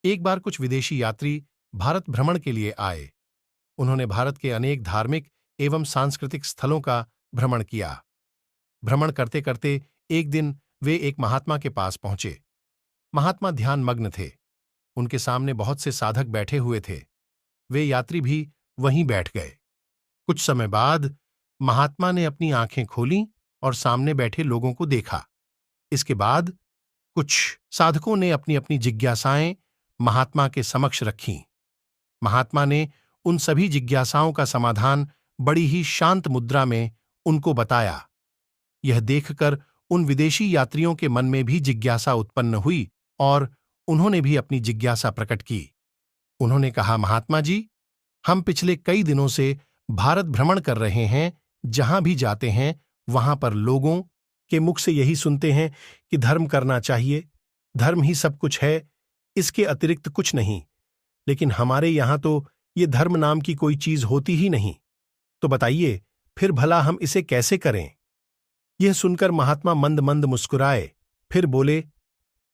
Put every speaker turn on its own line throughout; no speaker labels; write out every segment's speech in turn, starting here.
एक बार कुछ विदेशी यात्री भारत भ्रमण के लिए आए। उन्होंने भारत के अनेक धार्मिक एवं सांस्कृतिक स्थलों का भ्रमण किया। भ्रमण करते करते एक दिन वे एक महात्मा के पास पहुंचे। महात्मा ध्यान मग्न थे। उनके सामने बहुत से साधक बैठे हुए थे। वे यात्री भी वहीं बैठ गए। कुछ समय बाद महात्मा ने अपनी आंखें खोलीं और सामने बैठे लोगों को देखा। इसके बाद कुछ साधकों ने अपनी अपनी जिज्ञासाएं महात्मा के समक्ष रखीं। महात्मा ने उन सभी जिज्ञासाओं का समाधान बड़ी ही शांत मुद्रा में उनको बताया। यह देखकर उन विदेशी यात्रियों के मन में भी जिज्ञासा उत्पन्न हुई और उन्होंने भी अपनी जिज्ञासा प्रकट की। उन्होंने कहा, महात्मा जी, हम पिछले कई दिनों से भारत भ्रमण कर रहे हैं। जहां भी जाते हैं वहां पर लोगों के मुख से यही सुनते हैं कि धर्म करना चाहिए, धर्म ही सब कुछ है, इसके अतिरिक्त कुछ नहीं। लेकिन हमारे यहां तो ये धर्म नाम की कोई चीज होती ही नहीं। तो बताइए, फिर भला हम इसे कैसे करें? यह सुनकर महात्मा मंद मंद मुस्कुराए, फिर बोले,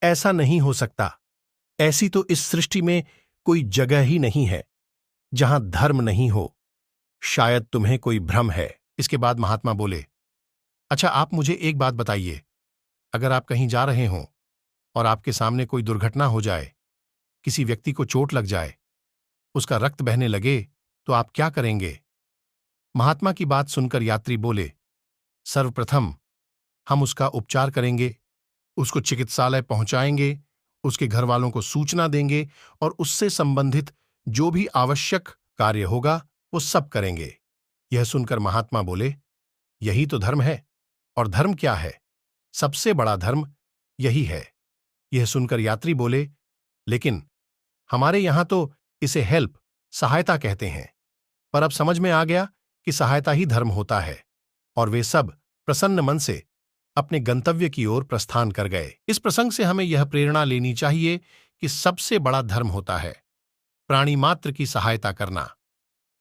ऐसा नहीं हो सकता। ऐसी तो इस सृष्टि में कोई जगह ही नहीं है जहां धर्म नहीं हो। शायद तुम्हें कोई भ्रम है। इसके बाद महात्मा बोले, अच्छा, आप मुझे एक बात बताइए, अगर आप कहीं जा रहे हों और आपके सामने कोई दुर्घटना हो जाए, किसी व्यक्ति को चोट लग जाए, उसका रक्त बहने लगे, तो आप क्या करेंगे? महात्मा की बात सुनकर यात्री बोले, सर्वप्रथम हम उसका उपचार करेंगे, उसको चिकित्सालय पहुंचाएंगे, उसके घर वालों को सूचना देंगे और उससे संबंधित जो भी आवश्यक कार्य होगा वो सब करेंगे। यह सुनकर महात्मा बोले, यही तो धर्म है। और धर्म क्या है? सबसे बड़ा धर्म यही है। यह सुनकर यात्री बोले, लेकिन हमारे यहां तो इसे हेल्प, सहायता कहते हैं। पर अब समझ में आ गया कि सहायता ही धर्म होता है। और वे सब प्रसन्न मन से अपने गंतव्य की ओर प्रस्थान कर गए। इस प्रसंग से हमें यह प्रेरणा लेनी चाहिए कि सबसे बड़ा धर्म होता है प्राणी मात्र की सहायता करना।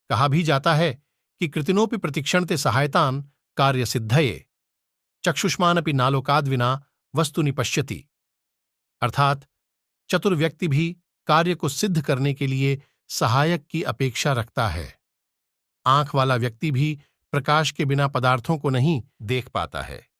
कहा भी जाता है कि कृतिनोपि प्रतिक्षणते सहायतान कार्य सिद्धये, चक्षुष्मानपि नालोकाद्विना वस्तुनि पश्यति। अर्थात चतुर व्यक्ति भी कार्य को सिद्ध करने के लिए सहायक की अपेक्षा रखता है। आंख वाला व्यक्ति भी प्रकाश के बिना पदार्थों को नहीं देख पाता है।